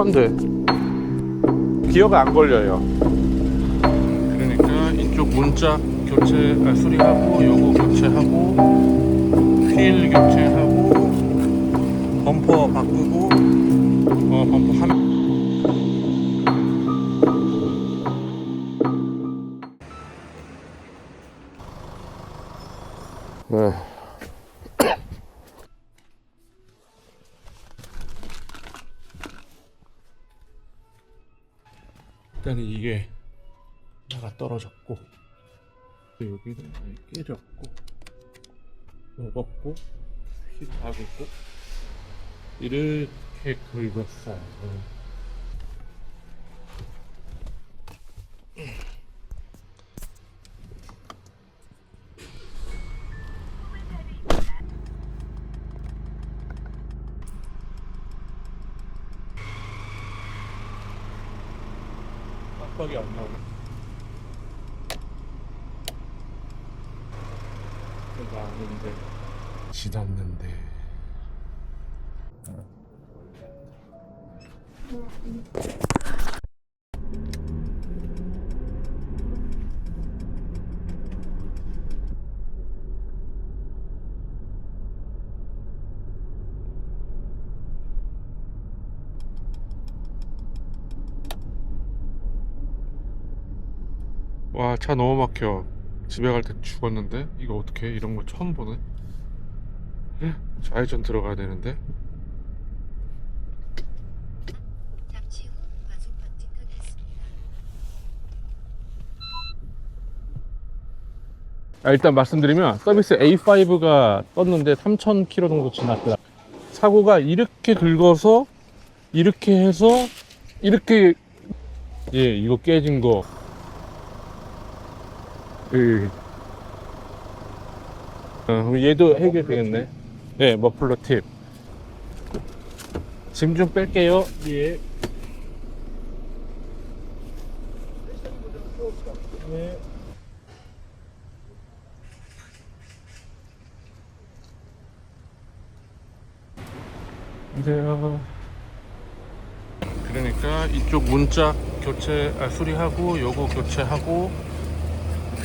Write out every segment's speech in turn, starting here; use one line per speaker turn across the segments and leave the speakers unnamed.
한데 기어가 안 걸려요. 그러니까 이쪽 문짝 교체, 수리하고 요거 교체하고 휠 교체하고 범퍼 바꾸고 범퍼 하면 네. 일단은 이게 하나가 떨어졌고 여기는 깨졌고 먹었고 휠 박았고 이렇게 긁었어요. 깜빡이 안 나오네. 이거 아닌데 지났는데. 와, 차 너무 막혀. 집에 갈 때 죽었는데 이거 어떻게 이런 거 처음 보네. 좌회전 들어가야 되는데.
잠시 후 과속 방지 터졌습니다.
일단 말씀드리면 서비스 A5가 떴는데 3,000km 정도 지났더라. 사고가 이렇게 긁어서 이렇게 해서 이렇게, 예, 이거 깨진 거. 예. 그럼 얘도 해결되겠네. 예, 머플러 팁. 짐 좀 뺄게요. 예. 네. 안녕하세요. 그러니까 이쪽 문짝 교체, 수리하고 요거 교체하고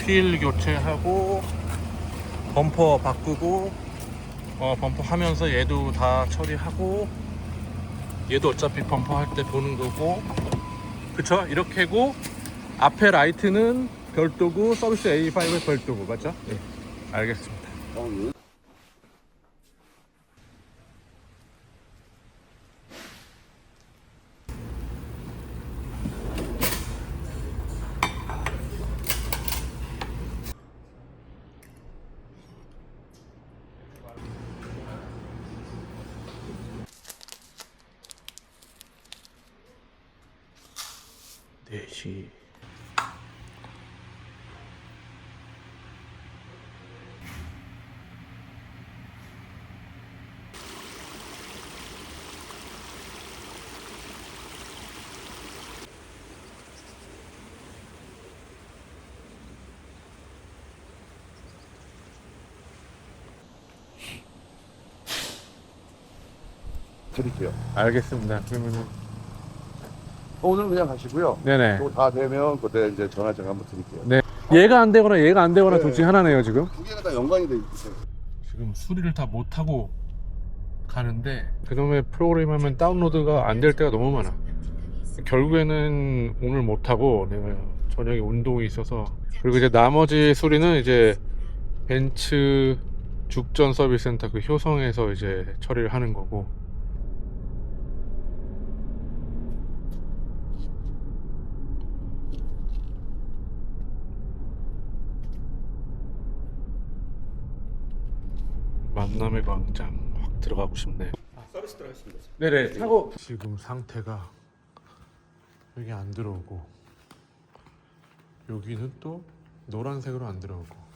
휠 교체하고 범퍼 바꾸고 범퍼 하면서 얘도 다 처리하고 얘도 어차피 범퍼 할 때 보는 거고, 그쵸? 이렇게고 앞에 라이트는 별도고 서비스 A5는 별도고, 맞죠? 네, 알겠습니다. 4시.
드릴게요.
알겠습니다. 그러면은
오늘 그냥 가시고요.
네네.
또 다 되면 그때 이제 전화 제가 한번 드릴게요.
네. 얘가 안 되거나 얘가 안 되거나
네.
둘 중에 하나네요, 지금.
두 개가 다 연관이 돼 있어요.
지금 수리를 다 못하고 가는데 그놈의 프로그램 하면 다운로드가 안 될 때가 너무 많아. 결국에는 오늘 못하고 내가 저녁에 운동이 있어서, 그리고 이제 나머지 수리는 이제 벤츠 죽전 서비스 센터 그 효성에서 이제 처리를 하는 거고. 만남의 광장 확 들어가고 싶네.
서비스 들어가겠습니다.
네네. 타고 지금 상태가 여기 안 들어오고 여기는 또 노란색으로 안 들어오고.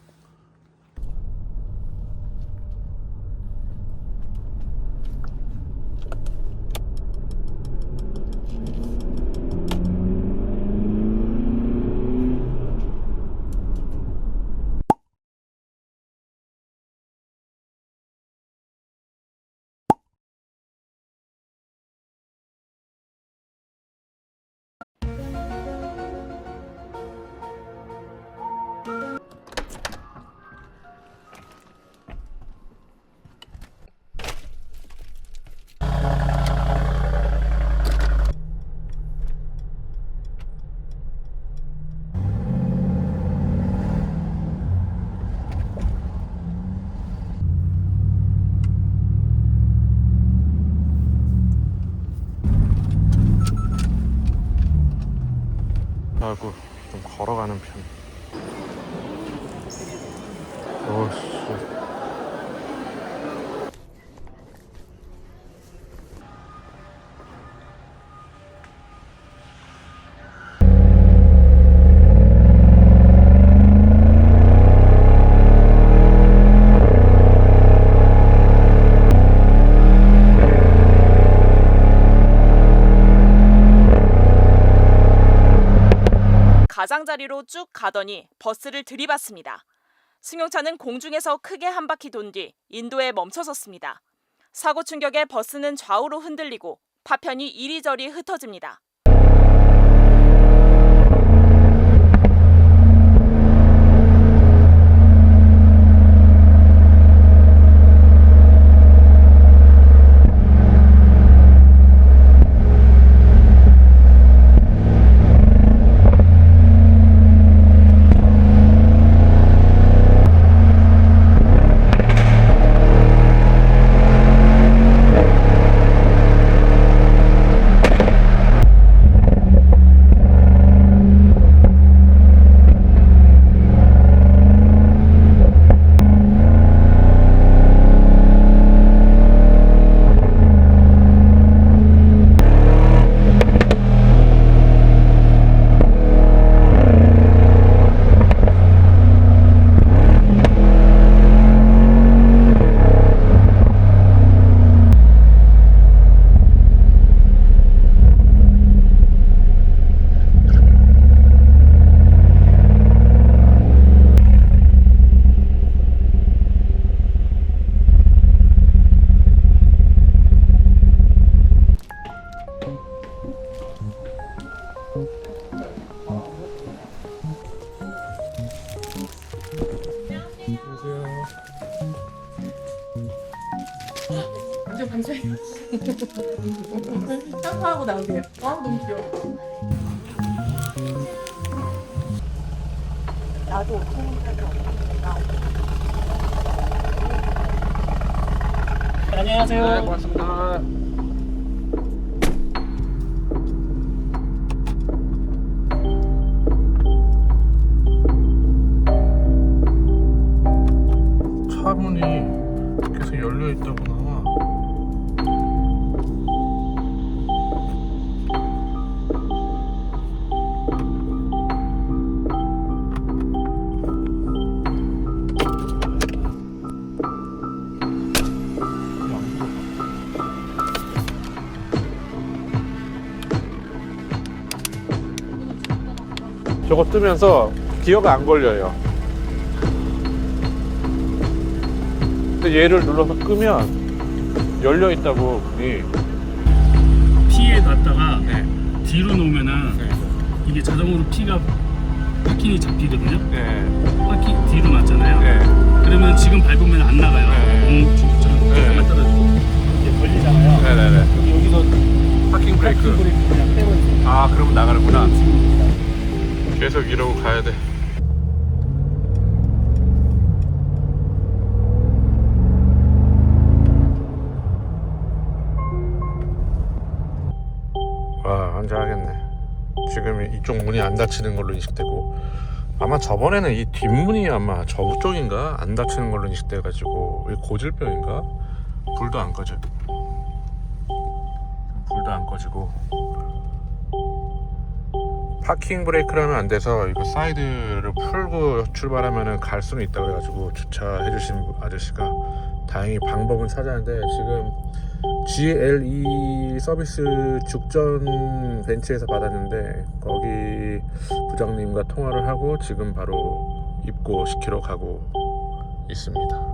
하고 좀 걸어가는 편. 오씨.
가장자리로 쭉 가더니 버스를 들이받습니다. 승용차는 공중에서 크게 한 바퀴 돈 뒤 인도에 멈춰섰습니다. 사고 충격에 버스는 좌우로 흔들리고 파편이 이리저리 흩어집니다.
완전 방송해. 깜빡하고 나오세요. 너무 귀여워. 나도
안녕하세요.
네, 고맙습니다. 차문이 계속 열려 있다고 나와. 저거 뜨면서 기어가 안 걸려요. 근데 얘를 눌러서 끄면 열려 있다고 문이.
P에 놨다가
네.
뒤로 놓으면은
네.
이게 자동으로 P가 파킹이 잡히거든요.
네.
파킹 뒤로 놨잖아요.
네.
그러면 지금 밟으면 안 나가요.
네.
잠깐 떨어지고 이렇게 걸리잖아요.
네네네.
여기서
파킹 브레이크.
브레이크 그냥 떼버리세요.
아, 그러면 나가는구나.
지금입니다.
계속 이러고 가야 돼. 와, 환장하겠네. 지금 이쪽 문이 안 닫히는 걸로 인식되고, 아마 저번에는 이 뒷문이 아마 저쪽인가 안 닫히는 걸로 인식돼가지고 이 고질병인가? 불도 안 꺼져. 불도 안 꺼지고. 파킹 브레이크를 하면 안 돼서 이거 사이드를 풀고 출발하면 갈 수는 있다고 해가지고 주차해주신 아저씨가 다행히 방법은 찾았는데, 지금 GLE 서비스 죽전 벤치에서 받았는데 거기 부장님과 통화를 하고 지금 바로 입고시키러 가고 있습니다.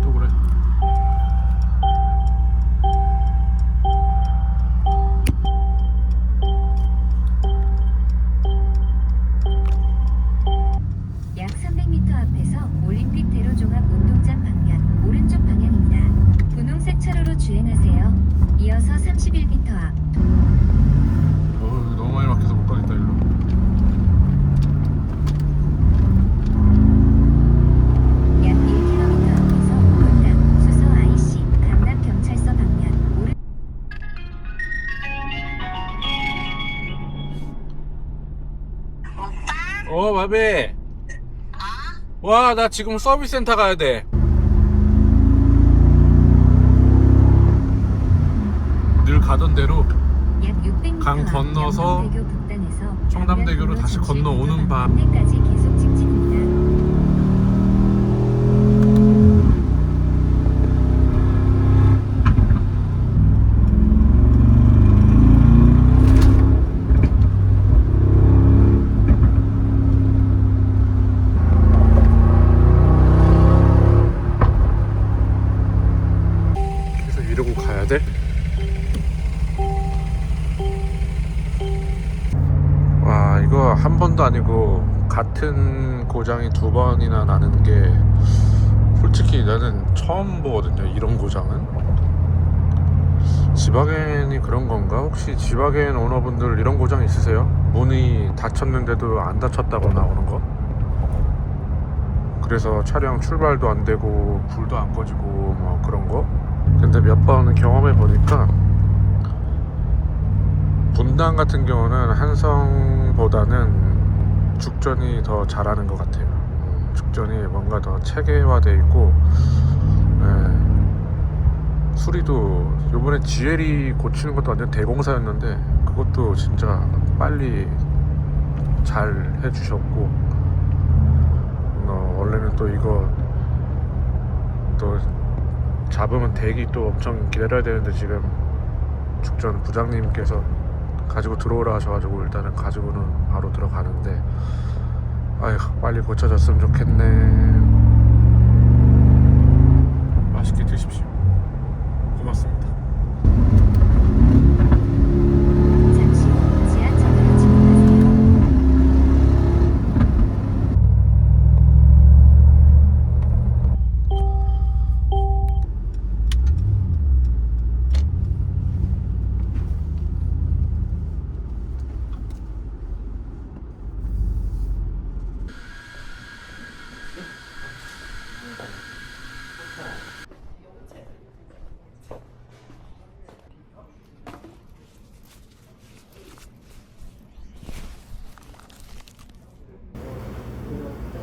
또 그래.
약 300m 앞에서 올림픽 대로종합 운동장 방면 오른쪽 방향입니다. 분홍색 차로로 주행하세요.
바비. 와, 나 지금 서비스 센터 가야 돼. 늘 가던 대로
약 600m
강 건너서
영동대교 북단에서
청담대교로 다시 건너오는 밤.
까지 계속 직진입니다.
계속 이러고 가야 돼? 와, 이거 한 번도 아니고 같은 고장이 두 번이나 나는 게 솔직히 나는 처음 보거든요. 이런 고장은. 지바겐이 그런 건가? 혹시 지바겐 오너분들 이런 고장 있으세요? 문이 닫혔는데도 안 닫혔다고 나오는 거? 그래서 차량 출발도 안 되고 불도 안 꺼지고 뭐 그런 거? 근데 몇 번 경험해 보니까 분당 같은 경우는 한성보다는 죽전이 더 잘하는 것 같아요. 죽전이 뭔가 더 체계화되어 있고, 수리도 요번에 GL이 고치는 것도 완전 대공사였는데 그것도 진짜 빨리 잘 해주셨고, 원래는 또 이거 또 잡으면 대기 또 엄청 기다려야 되는데 지금 죽전 부장님께서 가지고 들어오라 하셔가지고 일단은 가지고는 바로 들어가는데, 아휴, 빨리 고쳐졌으면 좋겠네. 맛있게 드십시오. 고맙습니다.
잠시 후 지하철로 진입하세요.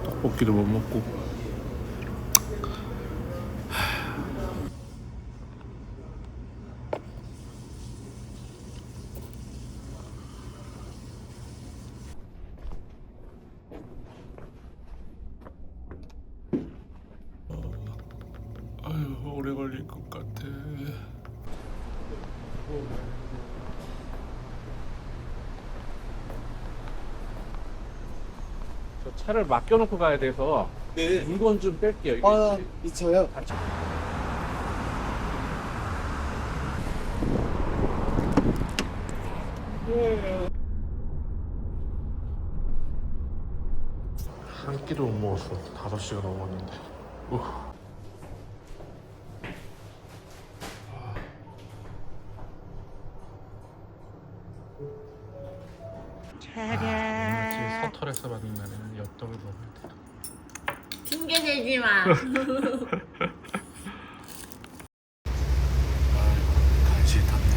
떡볶이도 못 먹고. 아유, 오래 걸릴 것 같아. 저 차를 맡겨놓고 가야 돼서
네.
물건 좀 뺄게요. 이게
아, 있어요.
한 끼도 못 먹었어. 5시가 넘었는데. 서털에서 만나는 엽떡을 먹어야 돼.
핑계 대지 마.
간신히 탔네.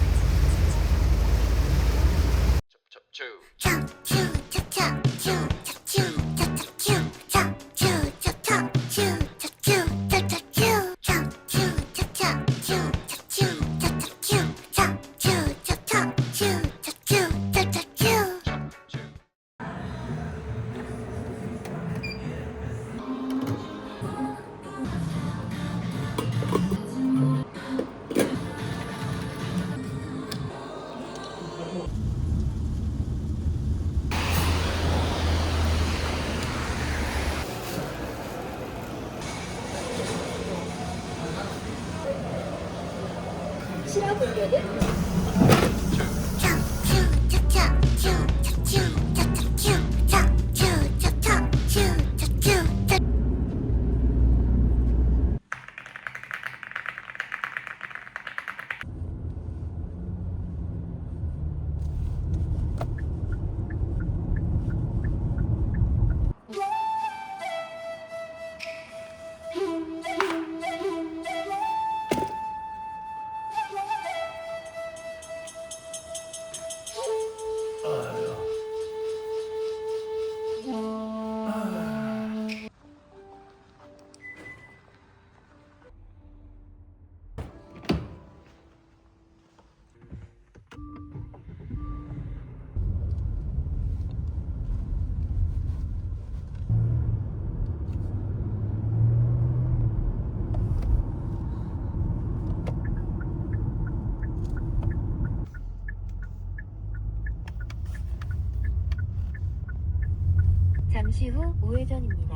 잠시 후 우회전입니다.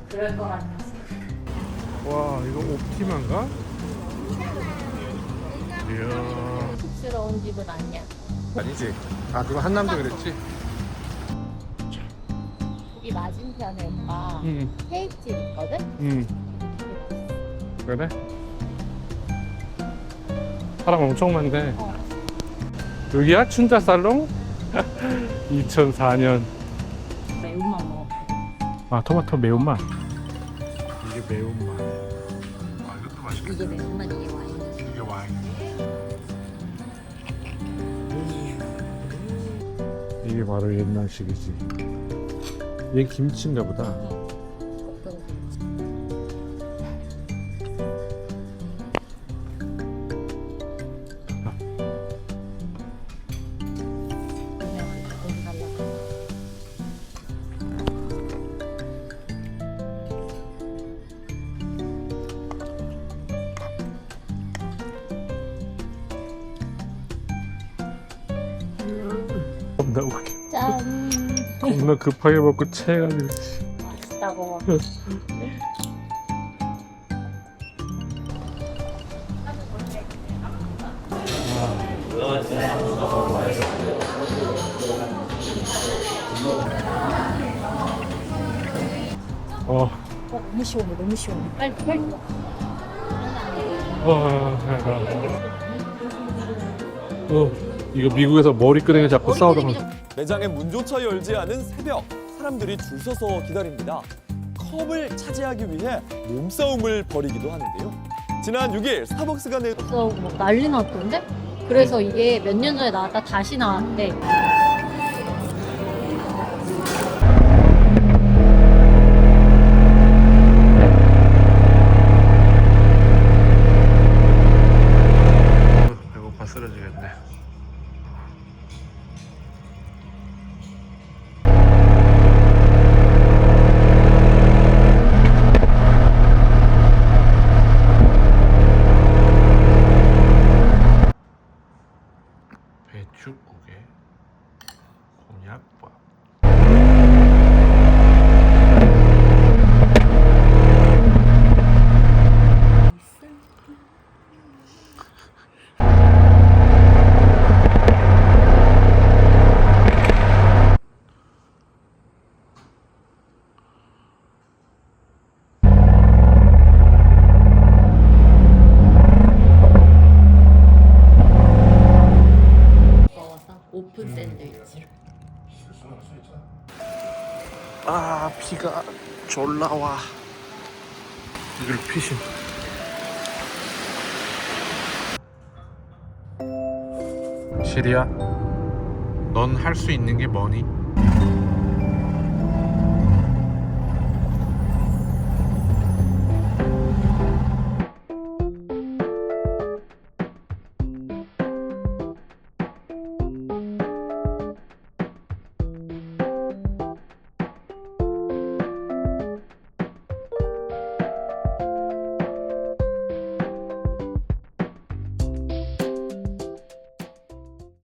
그럴 것 같아.
와, 이거 옵티마인가? 이야.
쑥스러운 집은 아니야.
아니지. 아, 그거 한남도 그랬지?
여기 맞은편에 오빠
응.
케이크집 있거든?
응. 그래? 사람 엄청 많네. 여기야? 춘자 살롱? 2004년.
매운맛 먹어.
아, 토마토 매운맛. 이게 매운맛. 아, 이것도 맛있겠다.
이게 매운맛, 이게 와인이지.
이게 와인. 이게 바로 옛날식이지. 얘 김치인가 보다. 겁나 웃겨.
짠.
겁나 급하게 먹고 체해가지고.
맛있다고. 너무 시원해, 너무 시원해. 빨리, 빨리.
이거 미국에서 머리끄댕이 잡고 싸우다가
매장의 문조차 열지 않은 새벽, 사람들이 줄 서서 기다립니다. 컵을 차지하기 위해 몸싸움을 벌이기도 하는데요. 지난 6일 스타벅스가 내
그래서 막 난리 났던데? 그래서 이게 몇 년 전에 나왔다 다시 나왔대.
배고파 쓰러지겠네. 배추국에 곤약밥.
먹어서 오픈 샌드위치.
아, 비가 졸라 와. 이걸 피신. 시리야, 넌 할 수 있는 게 뭐니?